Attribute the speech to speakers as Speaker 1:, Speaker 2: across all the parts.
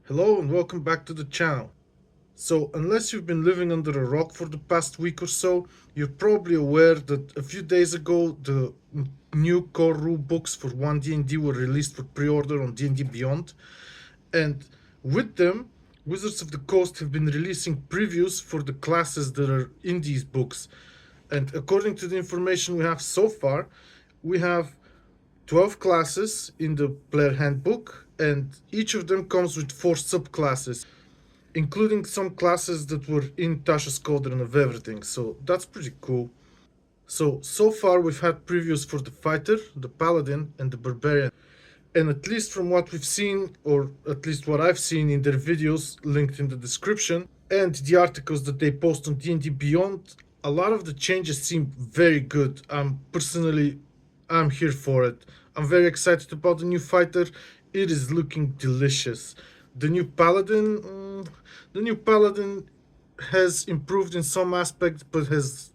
Speaker 1: Hello and welcome back to the channel. So, unless you've been living under a rock for the past week or so, you're probably aware that a few days ago the new core rule books for One D&D were released for pre-order on D&D Beyond, and with them, Wizards of the Coast have been releasing previews for the classes that are in these books. And according to the information we have so far, we have 12 classes in the player handbook, and each of them comes with 4 subclasses, including some classes that were in Tasha's Cauldron of Everything, so that's pretty cool. So far we've had previews for the Fighter, the Paladin, and the Barbarian. And at least from what we've seen, or at least what I've seen in their videos linked in the description, and the articles that they post on D&D Beyond, a lot of the changes seem very good. I'm here for it. I'm very excited about the new fighter. It is looking delicious. The new paladin, the new paladin has improved in some aspects, but has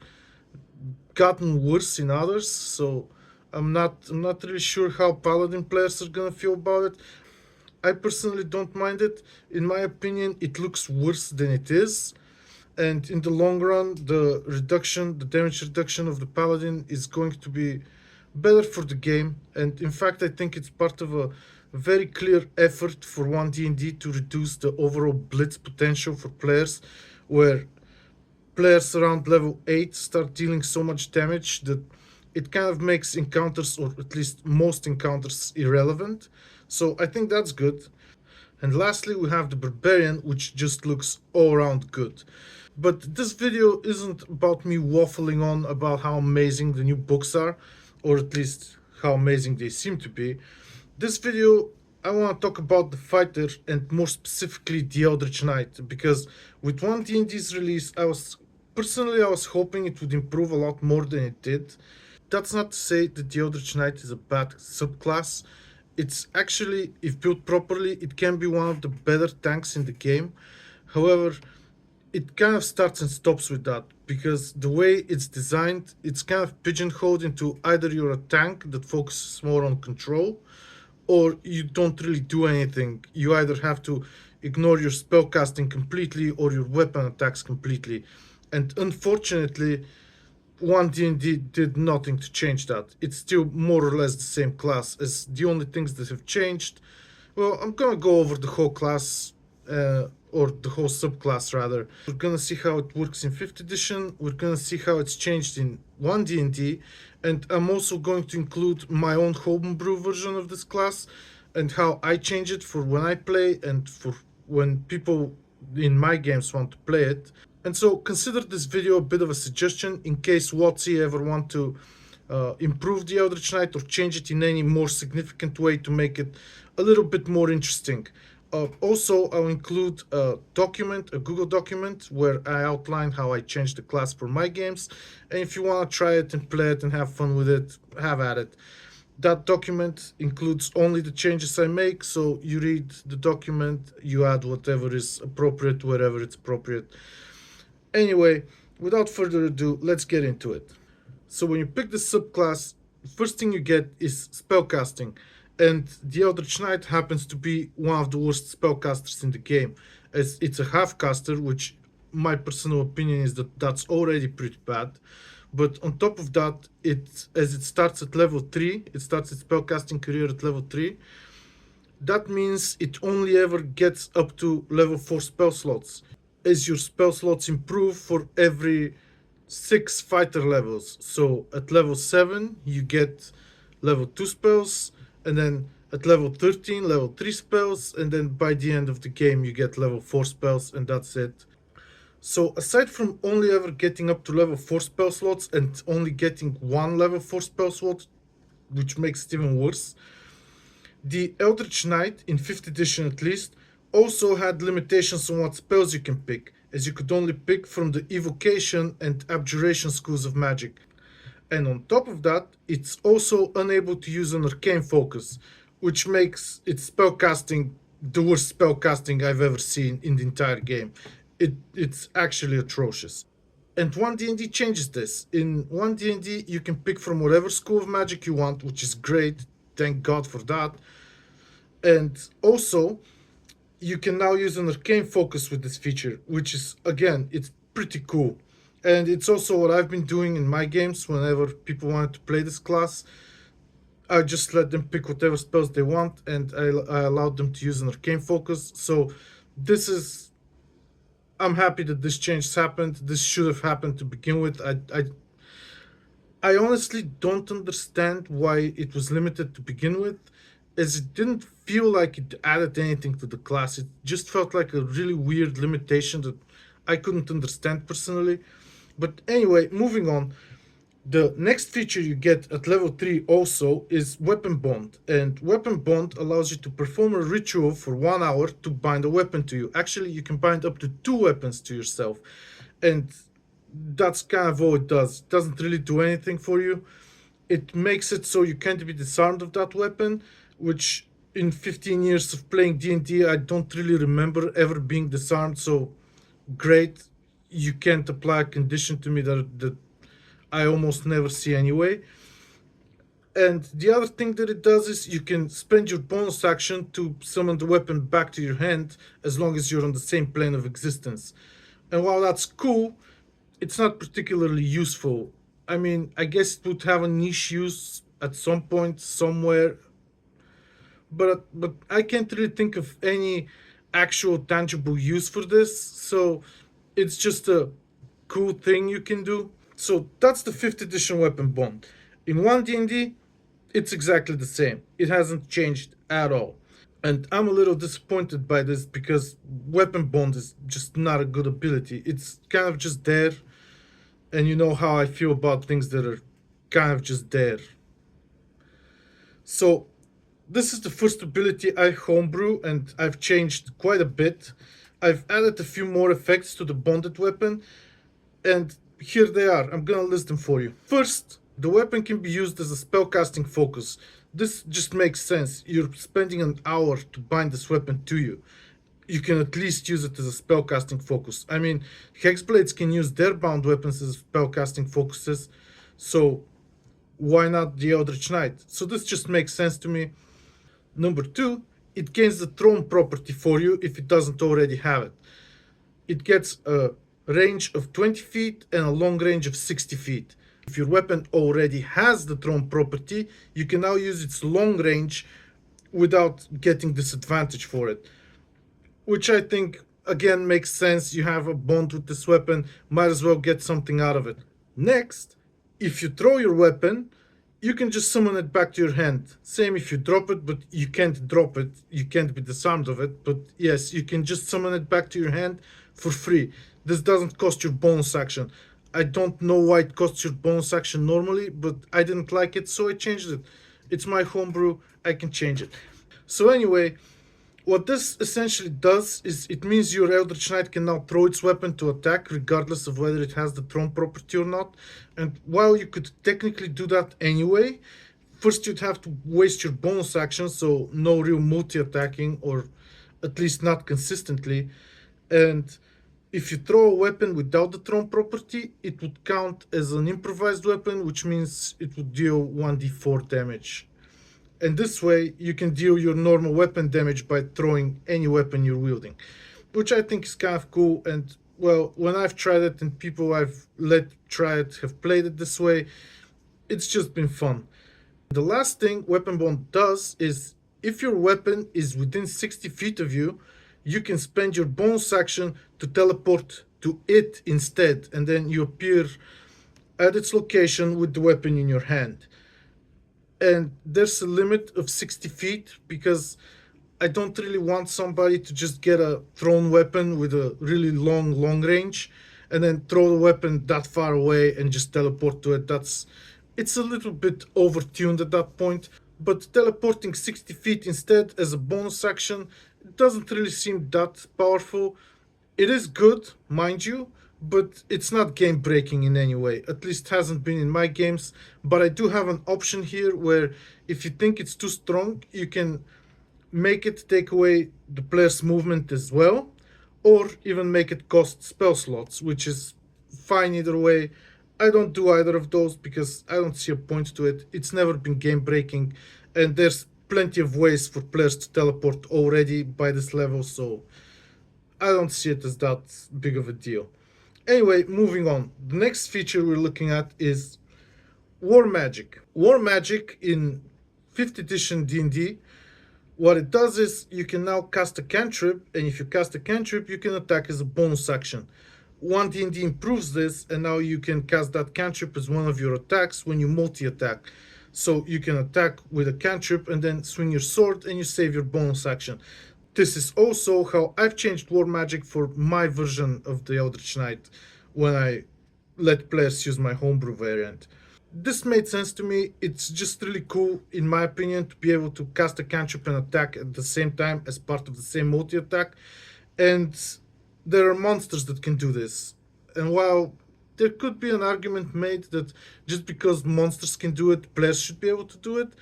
Speaker 1: gotten worse in others. So I'm not really sure how paladin players are gonna feel about it. I personally don't mind it. In my opinion, it looks worse than it is. And in the long run, the damage reduction of the paladin is going to be better for the game. And in fact, I think it's part of a very clear effort for One D&D to reduce the overall blitz potential for players, where players around level 8 start dealing so much damage that it kind of makes encounters, or at least most encounters, irrelevant. So I think that's good. And lastly, we have the Barbarian, which just looks all around good. But this video isn't about me waffling on about how amazing the new books are, or at least how amazing they seem to be. This video, I want to talk about the fighter, and more specifically the Eldritch Knight, because with One D&D's release, I was hoping it would improve a lot more than it did. That's not to say that the Eldritch Knight is a bad subclass. It's actually, if built properly, it can be one of the better tanks in the game. However, it kind of starts and stops with that, because the way it's designed, it's kind of pigeonholed into either you're a tank that focuses more on control, or you don't really do anything. You either have to ignore your spellcasting completely or your weapon attacks completely. And unfortunately, One D&D did nothing to change that. It's still more or less the same class. As the only things that have changed, well, I'm gonna go over the whole class, or the whole subclass rather. We're gonna see how it works in 5th edition. We're gonna see how it's changed in One D&D, and I'm also going to include my own homebrew version of this class and how I change it for when I play and for when people in my games want to play it. And so consider this video a bit of a suggestion in case WotC ever want to improve the Eldritch Knight or change it in any more significant way to make it a little bit more interesting. Also, I'll include a document, a Google document, where I outline how I changed the class for my games. And if you want to try it and play it and have fun with it, have at it. That document includes only the changes I make, so you read the document, you add whatever is appropriate wherever it's appropriate. Anyway, without further ado, let's get into it. So when you pick the subclass, first thing you get is spellcasting, and the Eldritch Knight happens to be one of the worst spellcasters in the game, as it's a half caster, which my personal opinion is that that's already pretty bad. But on top of that, as it starts at level 3, it starts its spellcasting career at level 3. That means it only ever gets up to level 4 spell slots, as your spell slots improve for every 6 fighter levels. So at level 7 you get level 2 spells, and then at level 13 level 3 spells, and then by the end of the game you get level 4 spells, and that's it. So aside from only ever getting up to level 4 spell slots and only getting one level 4 spell slot, which makes it even worse, the Eldritch Knight, in 5th edition at least, also had limitations on what spells you can pick, as you could only pick from the Evocation and Abjuration schools of magic. And on top of that, it's also unable to use an Arcane Focus, which makes its spellcasting the worst spellcasting I've ever seen in the entire game. It's actually atrocious. And One D&D changes this. In One D&D, you can pick from whatever school of magic you want, which is great. Thank God for that. And also, you can now use an arcane focus with this feature, which is, again, it's pretty cool. And it's also what I've been doing in my games whenever people wanted to play this class. I just let them pick whatever spells they want, and I allowed them to use an arcane focus. So this is, I'm happy that this change has happened. This should have happened to begin with. I honestly don't understand why it was limited to begin with, as it didn't feel like it added anything to the class. It just felt like a really weird limitation that I couldn't understand personally. But anyway, moving on. The next feature you get at level 3 also is Weapon Bond. And Weapon Bond allows you to perform a ritual for 1 hour to bind a weapon to you. Actually, you can bind up to 2 weapons to yourself. And that's kind of all it does. It doesn't really do anything for you. It makes it so you can't be disarmed of that weapon, which in 15 years of playing D&D, I don't really remember ever being disarmed. So great, you can't apply a condition to me that I almost never see anyway. And the other thing that it does is you can spend your bonus action to summon the weapon back to your hand as long as you're on the same plane of existence. And while that's cool, it's not particularly useful. I mean, I guess it would have a niche use at some point somewhere, but I can't really think of any actual tangible use for this. So it's just a cool thing you can do. So that's the 5th edition weapon bond. In 1D&D, it's exactly the same. It hasn't changed at all. And I'm a little disappointed by this because weapon bond is just not a good ability. It's kind of just there, and you know how I feel about things that are kind of just there. So this is the first ability I homebrew, and I've changed quite a bit. I've added a few more effects to the bonded weapon, and here they are. I'm gonna list them for you. First, the weapon can be used as a spellcasting focus. This just makes sense. You're spending an hour to bind this weapon to you. You can at least use it as a spellcasting focus. I mean, Hexblades can use their bound weapons as spellcasting focuses, so why not the Eldritch Knight? So this just makes sense to me. Number two, it gains the Throne property for you if it doesn't already have it. It gets a range of 20 feet and a long range of 60 feet. If your weapon already has the Throne property, you can now use its long range without getting disadvantage for it, which I think again makes sense. You have a bond with this weapon, might as well get something out of it. Next, if you throw your weapon, you can just summon it back to your hand. Same if you drop it, but you can't drop it. You can't be disarmed of it. But yes, you can just summon it back to your hand for free. This doesn't cost your bonus action. I don't know why it costs your bonus action normally, but I didn't like it, so I changed it. It's my homebrew, I can change it. So anyway, what this essentially does is it means your Eldritch Knight can now throw its weapon to attack regardless of whether it has the Throne property or not. And while you could technically do that anyway, first you'd have to waste your bonus action, so no real multi-attacking, or at least not consistently. And if you throw a weapon without the Throne property, it would count as an improvised weapon, which means it would deal 1d4 damage. And this way, you can deal your normal weapon damage by throwing any weapon you're wielding, which I think is kind of cool. And well, when I've tried it and people I've let try it have played it this way, it's just been fun. The last thing Weapon Bond does is if your weapon is within 60 feet of you, you can spend your bonus action to teleport to it instead, and then you appear at its location with the weapon in your hand. And there's a limit of 60 feet because I don't really want somebody to just get a thrown weapon with a really long range and then throw the weapon that far away and just teleport to it. It's a little bit overtuned at that point. But teleporting 60 feet instead as a bonus action doesn't really seem that powerful. It is good, mind you, but it's not game breaking in any way. At least hasn't been in my games. But I do have an option here where if you think it's too strong, you can make it take away the player's movement as well, or even make it cost spell slots, which is fine either way. I don't do either of those because I don't see a point to it. It's never been game breaking, and there's plenty of ways for players to teleport already by this level, so I don't see it as that big of a deal. Anyway, moving on. The next feature we're looking at is War Magic. War Magic in 5th edition D&D, what it does is you can now cast a cantrip, and if you cast a cantrip, you can attack as a bonus action. One D&D improves this, and now you can cast that cantrip as one of your attacks when you multi-attack. So you can attack with a cantrip and then swing your sword and you save your bonus action. This is also how I've changed War Magic for my version of the Eldritch Knight when I let players use my homebrew variant. This made sense to me. It's just really cool, in my opinion, to be able to cast a cantrip and attack at the same time as part of the same multi attack. And there are monsters that can do this. And while there could be an argument made that just because monsters can do it, players should be able to do it,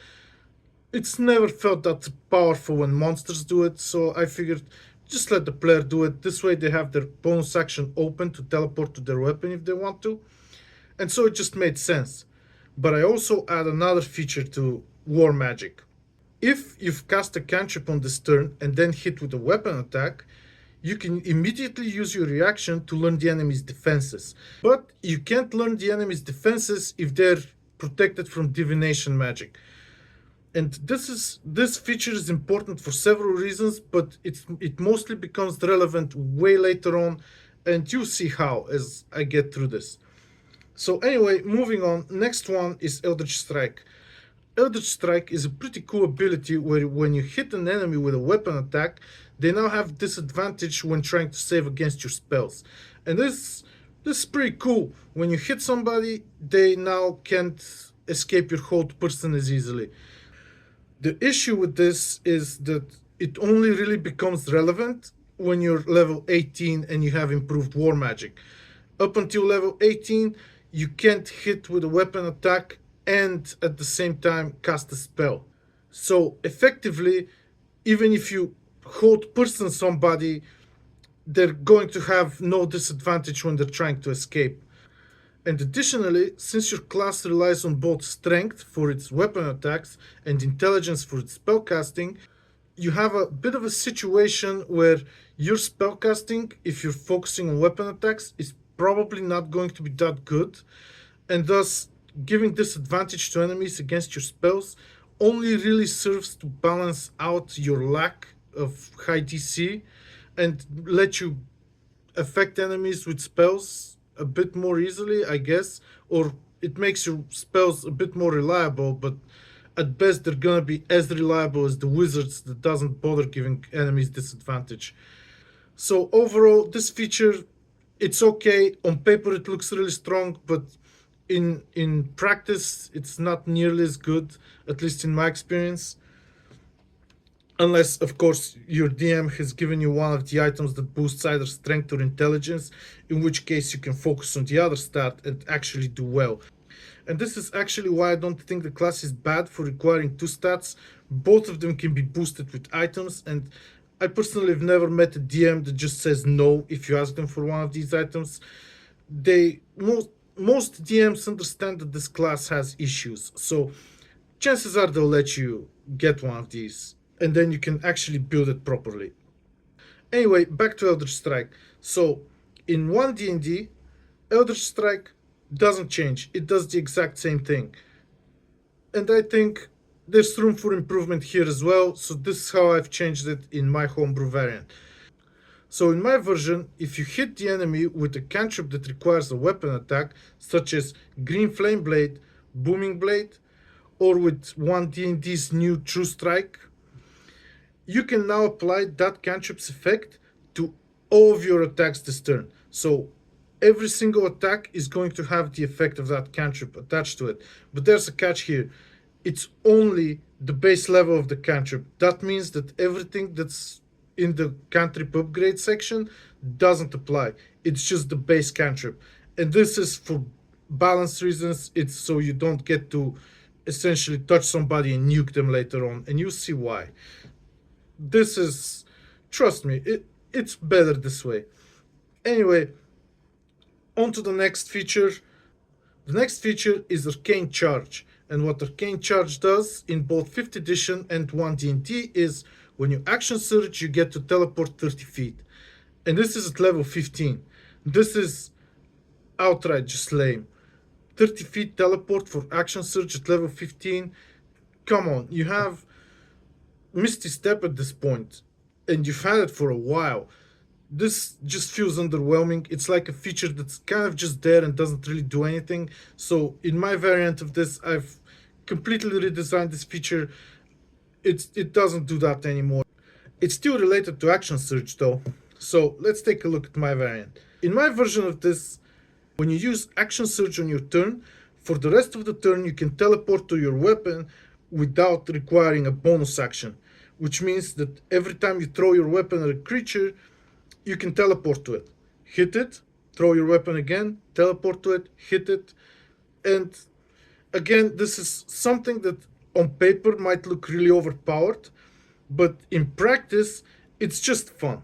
Speaker 1: it's never felt that powerful when monsters do it, so I figured just let the player do it. This way they have their bonus action open to teleport to their weapon if they want to. And so it just made sense. But I also add another feature to War Magic. If you've cast a cantrip on this turn and then hit with a weapon attack, you can immediately use your reaction to learn the enemy's defenses. But you can't learn the enemy's defenses if they're protected from divination magic. And this feature is important for several reasons, but it mostly becomes relevant way later on, and you'll see how as I get through this. So anyway, moving on, next one is Eldritch Strike. Eldritch Strike is a pretty cool ability where when you hit an enemy with a weapon attack, they now have disadvantage when trying to save against your spells. And this is pretty cool. When you hit somebody, they now can't escape your hold person as easily. The issue with this is that it only really becomes relevant when you're level 18 and you have improved War Magic. Up until level 18, you can't hit with a weapon attack and at the same time cast a spell. So effectively, even if you hold person somebody, they're going to have no disadvantage when they're trying to escape. And additionally, since your class relies on both strength for its weapon attacks and intelligence for its spellcasting, you have a bit of a situation where your spellcasting, if you're focusing on weapon attacks, is probably not going to be that good, and thus giving disadvantage to enemies against your spells only really serves to balance out your lack of high DC and let you affect enemies with spells a bit more easily, I guess, or it makes your spells a bit more reliable, but at best they're gonna be as reliable as the wizards that doesn't bother giving enemies disadvantage. So overall, this feature, it's okay. On paper it looks really strong, but in practice it's not nearly as good, at least in my experience. Unless, of course, your DM has given you one of the items that boosts either strength or intelligence, in which case you can focus on the other stat and actually do well. And this is actually why I don't think the class is bad for requiring two stats. Both of them can be boosted with items, and I personally have never met a DM that just says no if you ask them for one of these items. Most DMs understand that this class has issues, so chances are they'll let you get one of these, and then you can actually build it properly. Anyway, back to Eldritch Strike. So, in One D&D, Eldritch Strike doesn't change. It does the exact same thing. And I think there's room for improvement here as well, so this is how I've changed it in my homebrew variant. So in my version, if you hit the enemy with a cantrip that requires a weapon attack, such as Green Flame Blade, Booming Blade, or with One D&D's new True Strike, you can now apply that cantrip's effect to all of your attacks this turn. So every single attack is going to have the effect of that cantrip attached to it. But there's a catch here. It's only the base level of the cantrip. That means that everything that's in the cantrip upgrade section doesn't apply. It's just the base cantrip. And this is for balance reasons. It's so you don't get to essentially touch somebody and nuke them later on. And you'll see why. This is, trust me, it's better this way. Anyway, on to the next feature. The next feature is Arcane Charge. And what Arcane Charge does in both 5th edition and 1D&D is when you action surge, you get to teleport 30 feet. And this is at level 15. This is outright just lame. 30 feet teleport for action surge at level 15. Come on, you have Misty Step at this point, and you've had it for a while. This just feels underwhelming. It's like a feature that's kind of just there and doesn't really do anything. So in my variant of this, I've completely redesigned this feature. It doesn't do that anymore. It's still related to action surge though. So let's take a look at my variant. In my version of this, when you use action surge on your turn, for the rest of the turn you can teleport to your weapon without requiring a bonus action, which means that every time you throw your weapon at a creature, you can teleport to it. Hit it, throw your weapon again, teleport to it, hit it. And again, this is something that on paper might look really overpowered, but in practice, it's just fun.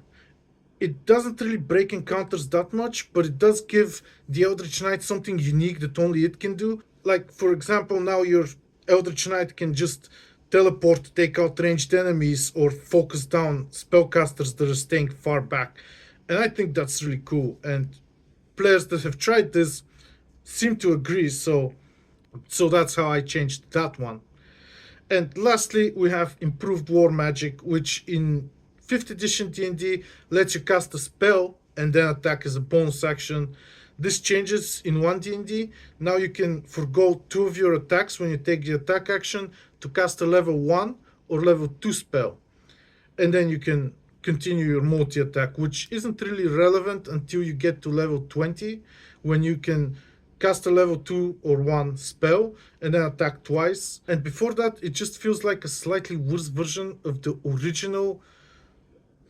Speaker 1: It doesn't really break encounters that much, but it does give the Eldritch Knight something unique that only it can do. Like, for example, now your Eldritch Knight can just teleport to take out ranged enemies or focus down spellcasters that are staying far back. And I think that's really cool. And players that have tried this seem to agree, so that's how I changed that one. And lastly, we have improved war magic, which in 5th edition D&D lets you cast a spell and then attack as a bonus action. This changes in 1D&D. Now you can forgo 2 of your attacks when you take the attack action to cast a level 1 or level 2 spell. And then you can continue your multi-attack, which isn't really relevant until you get to level 20, when you can cast a level 2 or 1 spell and then attack twice. And before that, it just feels like a slightly worse version of the original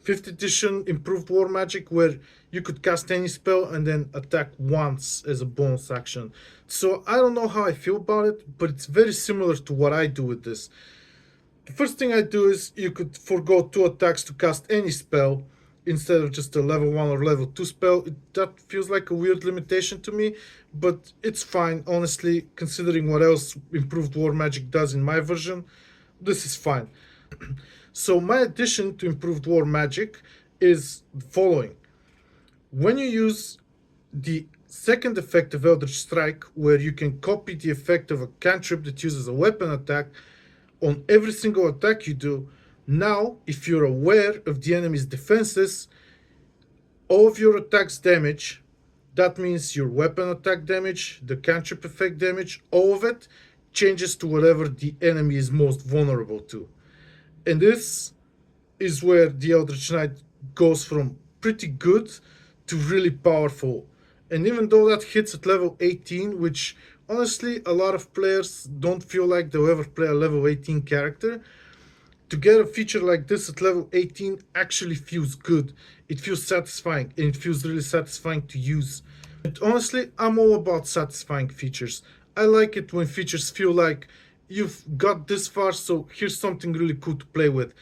Speaker 1: 5th edition improved war magic, where you could cast any spell and then attack once as a bonus action. So I don't know how I feel about it, but it's very similar to what I do with this. The first thing I do is you could forgo 2 attacks to cast any spell instead of just a level 1 or level 2 spell. That feels like a weird limitation to me, but it's fine, honestly, considering what else improved war magic does in my version. This is fine. So my addition to improved war magic is the following. When you use the second effect of Eldritch Strike, where you can copy the effect of a cantrip that uses a weapon attack on every single attack you do, now if you're aware of the enemy's defenses, all of your attacks damage, that means your weapon attack damage, the cantrip effect damage, all of it changes to whatever the enemy is most vulnerable to. And this is where the Eldritch Knight goes from pretty good to really powerful. And even though that hits at level 18, which honestly a lot of players don't feel like they'll ever play a level 18 character, to get a feature like this at level 18 actually feels good. It feels satisfying, and it feels really satisfying to use. And honestly, I'm all about satisfying features. I like it when features feel like you've got this far, so here's something really cool to play with.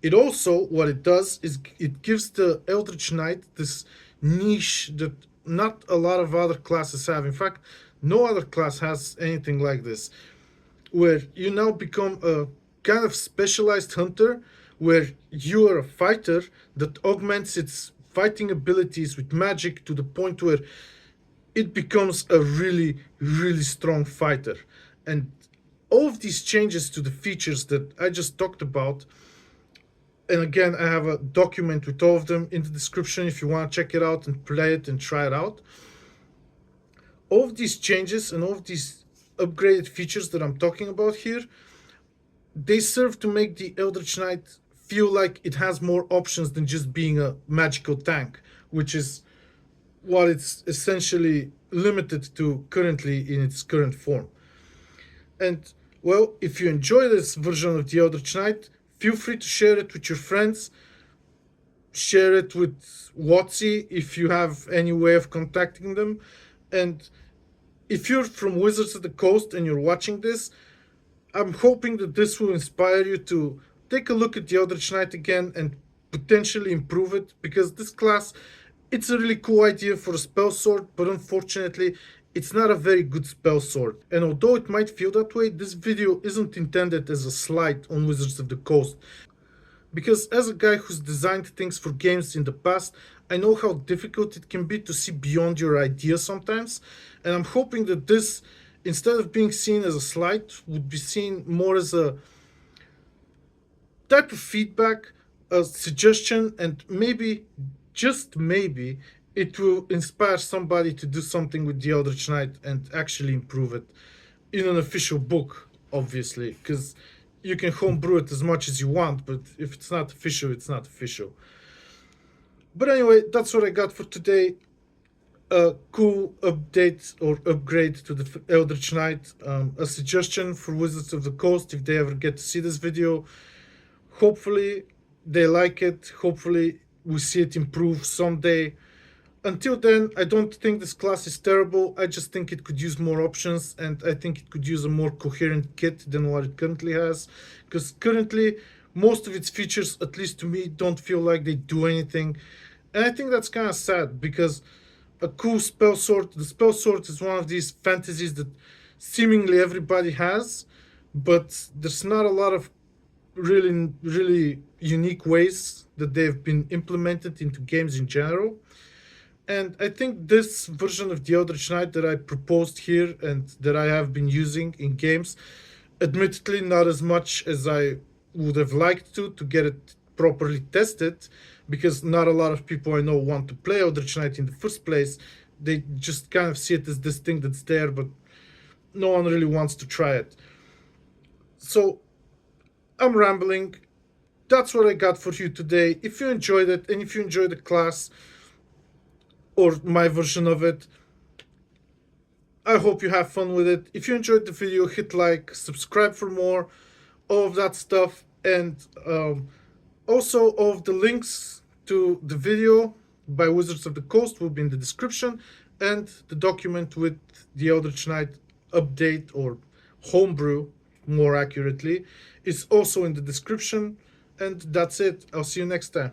Speaker 1: It also, what it does is it gives the Eldritch Knight this niche that not a lot of other classes have. In fact, no other class has anything like this, where you now become a kind of specialized hunter, where you are a fighter that augments its fighting abilities with magic to the point where it becomes a really, really strong fighter. And all of these changes to the features that I just talked about, and again, I have a document with all of them in the description if you want to check it out and play it and try it out. All of these changes and all of these upgraded features that I'm talking about here, they serve to make the Eldritch Knight feel like it has more options than just being a magical tank, which is what it's essentially limited to currently in its current form. And well, if you enjoy this version of the Eldritch Knight, feel free to share it with your friends. Share it with WotC if you have any way of contacting them. And if you're from Wizards of the Coast and you're watching this, I'm hoping that this will inspire you to take a look at the Eldritch Knight again and potentially improve it, because this class, it's a really cool idea for a spell sword, but unfortunately it's not a very good spell sword. And although it might feel that way, this video isn't intended as a slight on Wizards of the Coast. Because as a guy who's designed things for games in the past, I know how difficult it can be to see beyond your idea sometimes. And I'm hoping that this, instead of being seen as a slight, would be seen more as a type of feedback, a suggestion, and maybe, just maybe, it will inspire somebody to do something with the Eldritch Knight and actually improve it in an official book, obviously, because you can homebrew it as much as you want, but if it's not official, it's not official. But anyway, that's what I got for today. A cool update or upgrade to the Eldritch Knight. A suggestion for Wizards of the Coast if they ever get to see this video. Hopefully they like it. Hopefully we see it improve someday. Until then, I don't think this class is terrible. I just think it could use more options, and I think it could use a more coherent kit than what it currently has. Because currently, most of its features, at least to me, don't feel like they do anything. And I think that's kind of sad because a cool spell sword, the spell sword is one of these fantasies that seemingly everybody has, but there's not a lot of really unique ways that they've been implemented into games in general. And I think this version of the Eldritch Knight that I proposed here and that I have been using in games, admittedly not as much as I would have liked to get it properly tested, because not a lot of people I know want to play Eldritch Knight in the first place. They just kind of see it as this thing that's there, but no one really wants to try it. So I'm rambling. That's what I got for you today. If you enjoyed it and if you enjoyed the class, or my version of it, I hope you have fun with it. If you enjoyed the video, hit like, subscribe for more, all of that stuff. And also, all of the links to the video by Wizards of the Coast will be in the description, and the document with the Eldritch Knight update, or homebrew more accurately, is also in the description. And that's it. I'll see you next time.